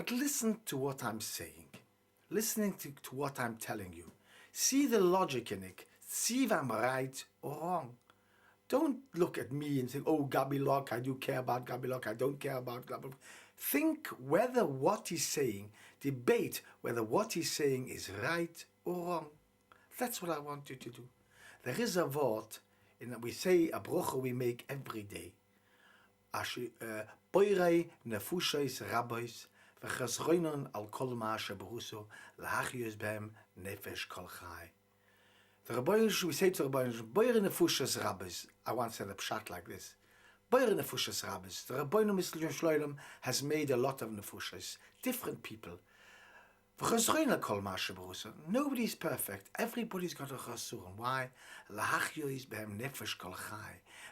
But listen to what I'm saying. Listening to what I'm telling you. See the logic in it. See if I'm right or wrong. Don't look at me and think, oh, Gaby Locke, I do care about Gaby Locke, I don't care about Gaby Locke. Think whether what he's saying, debate whether what he's saying is right or wrong. That's what I want you to do. There is a word, we say a brocha we make every day. Boirei nefushois rabbis v'chazroinon al kol ma sheberuso lahachios behem nefesh kol chai. The Rabbi, we say to the Rabbi, Boirei nefushois rabbis. I once said a pshat like this. Boirei nefushois rabbis. The Rabbi Shloim has made a lot of nefushois, different people. Nobody's perfect. Everybody's got a chasuron. Why?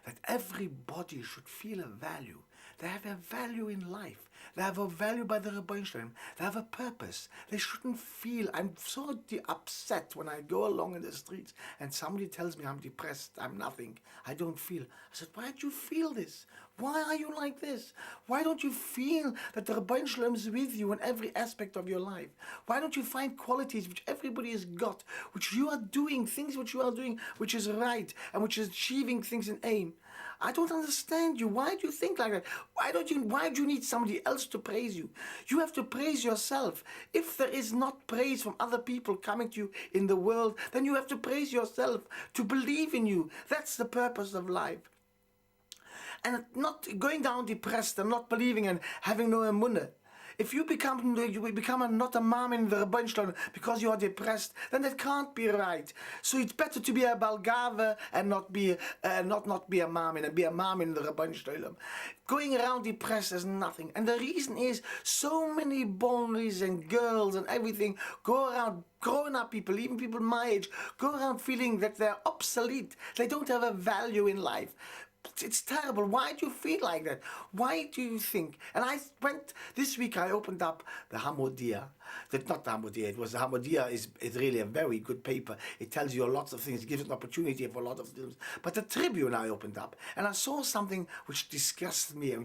That everybody should feel a value. They have a value in life. They have a value by the Rabbi Shalom. They have a purpose. They shouldn't feel. I'm so upset when I go along in the streets and somebody tells me I'm depressed, I'm nothing, I don't feel. I said, why do you feel this? Why are you like this? Why don't you feel that the Rabbi Shalom is with you in every aspect of your life? Why don't you find qualities which everybody has got, which you are doing, things which you are doing, which is right, and which is achieving things in aim? I don't understand you. Why do you think like that? Why do you need somebody else to praise you? You have to praise yourself. If there is not praise from other people coming to you in the world, then you have to praise yourself, to believe in you. That's the purpose of life. And not going down depressed and not believing and having no emunah. If you become not a mom in the Rebbein Shalom because you are depressed, then that can't be right. So it's better to be a balgava and not be a mom and be a mom in the Rebbein Shalom. Going around depressed is nothing. And the reason is so many boys and girls and everything go around, grown up people, even people my age, go around feeling that they're obsolete. They don't have a value in life. It's terrible. Why do you feel like that? Why do you think? And this week I opened up the Hamodia. Not the Hamodia, it was the Hamodia is really a very good paper. It tells you lots of things, it gives an opportunity for a lot of things. But the Tribune I opened up, and I saw something which disgusted me,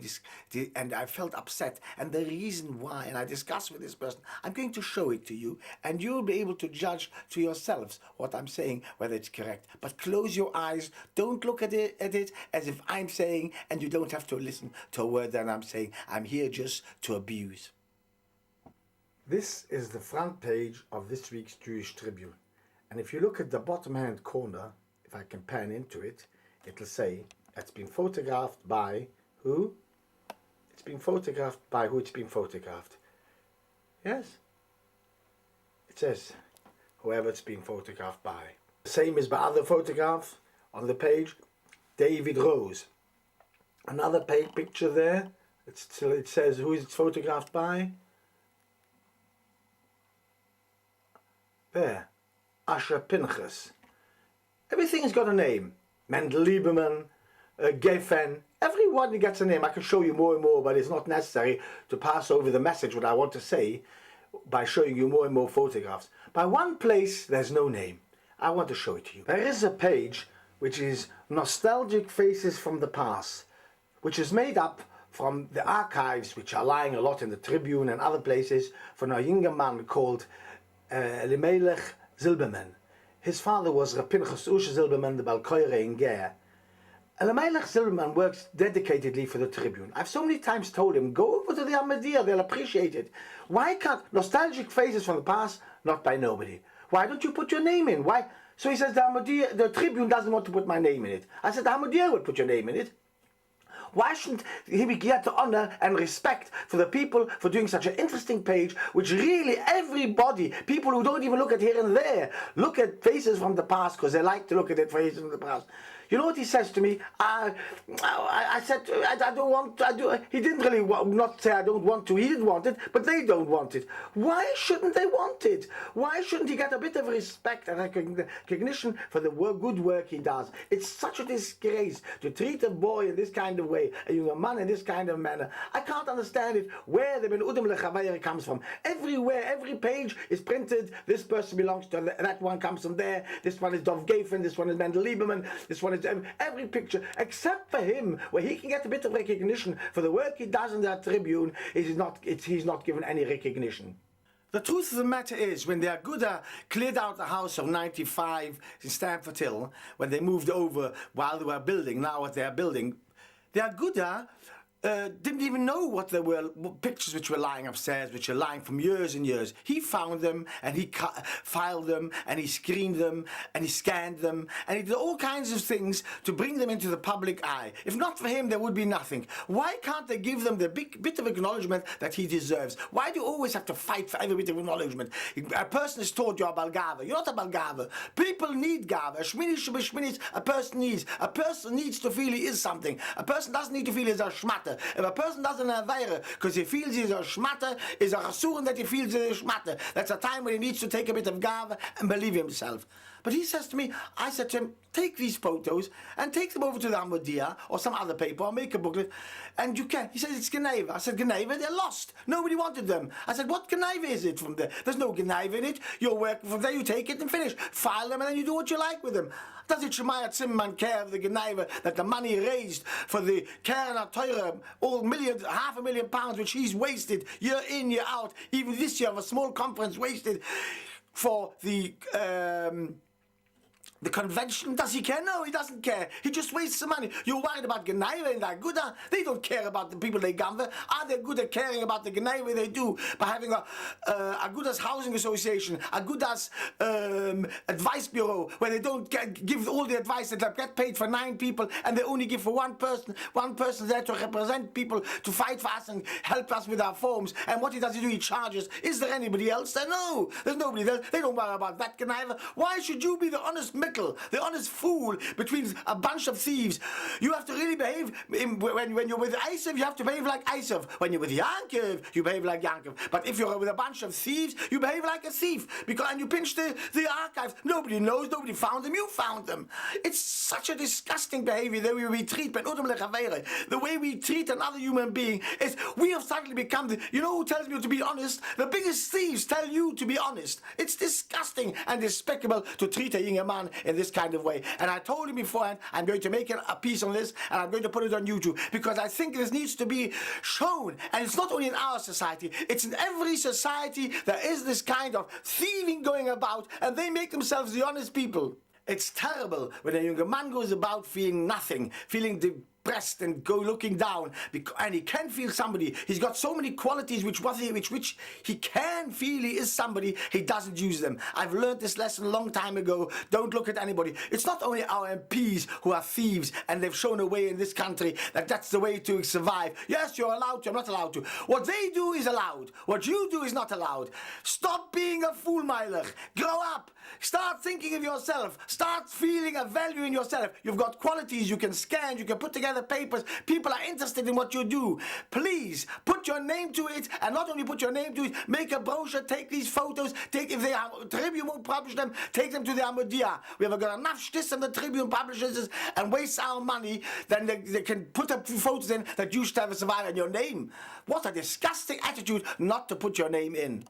and I felt upset. And the reason why, and I discussed with this person, I'm going to show it to you, and you'll be able to judge to yourselves what I'm saying, whether it's correct. But close your eyes, don't look at it as if I'm saying, and you don't have to listen to a word that I'm saying. I'm here just to abuse. This is the front page of this week's Jewish Tribune. And if you look at the bottom hand corner, if I can pan into it, it'll say, it's been photographed by who? It's been photographed by who it's been photographed. Yes? It says, whoever it's been photographed by. The same as by other photographs on the page. David Rose. Another picture there. It says who it's photographed by. There. Asher Pinchas. Everything's got a name. Mendel Lieberman, Geffen. Everyone gets a name. I can show you more and more, but it's not necessary to pass over the message what I want to say by showing you more and more photographs. By one place, there's no name. I want to show it to you. There is a page which is Nostalgic Faces from the Past, which is made up from the archives which are lying a lot in the Tribune and other places from a younger man called Elimelech Zilberman. His father was Rapinchas Usha Zilberman, the Balkoire in Ger. Elimelech Zilberman works dedicatedly for the Tribune. I've so many times told him, go over to the Ahmadiyya, they'll appreciate it. Why can't Nostalgic Faces from the Past? Not by nobody. Why don't you put your name in? Why? So he says the Tribune doesn't want to put my name in it. I said the Ahmadiyya would put your name in it. Why shouldn't he be get to honor and respect for the people for doing such an interesting page, which really everybody, people who don't even look at here and there, look at faces from the past because they like to look at it faces from the past. You know what he says to me? I said, I don't want to, he didn't really not say I don't want to, he didn't want it, but they don't want it. Why shouldn't they want it? Why shouldn't he get a bit of respect and recognition for the good work he does? It's such a disgrace to treat a boy in this kind of way. way a young man in this kind of manner. I can't understand it, where the Ben Udem Lechavayr comes from. Everywhere, every page is printed, this person belongs to that one, comes from there, this one is Dov Geffen, this one is Mendel Lieberman, this one is every picture, except for him, where he can get a bit of recognition for the work he does in that Tribune, he's not given any recognition. The truth of the matter is, when the Aguda cleared out the house of 95 in Stamford Hill, when they moved over while they were building, now what they are building, the Aguda didn't even know what there were pictures which were lying upstairs, which are lying from years and years. He found them, and he filed them, and he screened them, and he scanned them, and he did all kinds of things to bring them into the public eye. If not for him, there would be nothing. Why can't they give them the big bit of acknowledgement that he deserves? Why do you always have to fight for every bit of acknowledgement? A person is told you're a Balgava. You're not a Balgava. People need Gava. Shminis, a person needs. A person needs to feel he is something. A person doesn't need to feel he's a schmatter. If a person doesn't have Weire because he feels he's a schmatter, is a chasuren that he feels he's a schmatter, that's a time when he needs to take a bit of gava and believe himself. But he says to me, I said to him, take these photos and take them over to the Amodia or some other paper or make a booklet, and you can. He says, it's Geneva. I said, Geneva, they're lost. Nobody wanted them. I said, what Geneva is it from there? There's no Geneva in it. You're working from there, you take it and finish. File them and then you do what you like with them. Does it Shemaya Zimmerman care of the Geneva, that the money raised for the Karen HaTorah, all millions, £500,000 which he's wasted year in, year out, even this year of a small conference wasted for the convention? Does he care? No, he doesn't care. He just wastes the money. You're worried about Geneva and the Aguda. They don't care about the people they gather. Are the Aguda caring about the Geneva? They do, by having a Aguda's Housing Association, Aguda's Advice Bureau, where they don't give all the advice that they get paid for 9 people and they only give for one person. One person there to represent people, to fight for us and help us with our forms. And what he does, he charges. Is there anybody else there? No, there's nobody else. They don't worry about that Geneva. Why should you be the honest the honest fool between a bunch of thieves? You have to really behave, when you're with Isav, you have to behave like Isav. When you're with Yankov, you behave like Yankov. But if you're with a bunch of thieves, you behave like a thief. And you pinch the archives. Nobody knows, nobody found them, you found them. It's such a disgusting behavior the way we treat the way we treat another human being. Is we have suddenly become you know who tells me to be honest? The biggest thieves tell you to be honest. It's disgusting and despicable to treat a young man in this kind of way. And I told him beforehand, I'm going to make a piece on this and I'm going to put it on YouTube, because I think this needs to be shown. And it's not only in our society, it's in every society. There is this kind of thieving going about, and they make themselves the honest people. It's terrible when a younger man goes about feeling nothing, feeling depressed and looking down, and he can feel somebody. He's got so many qualities which he can feel he is somebody. He doesn't use them. I've learned this lesson a long time ago. Don't look at anybody. It's not only our MPs who are thieves and they've shown a way in this country that that's the way to survive. Yes, you're allowed to. I'm not allowed to. What they do is allowed. What you do is not allowed. Stop being a fool, Meilech. Grow up. Start thinking of yourself. Start feeling a value in yourself. You've got qualities. You can scan. You can put together papers. People are interested in what you do. Please put your name to it, and not only put your name to it, make a brochure, take these photos, if the Tribune won't publish them, take them to the Amodia. We have got enough shtiss and the Tribune publishes and waste our money, then they can put up photos in that you should have a survivor in your name. What a disgusting attitude not to put your name in.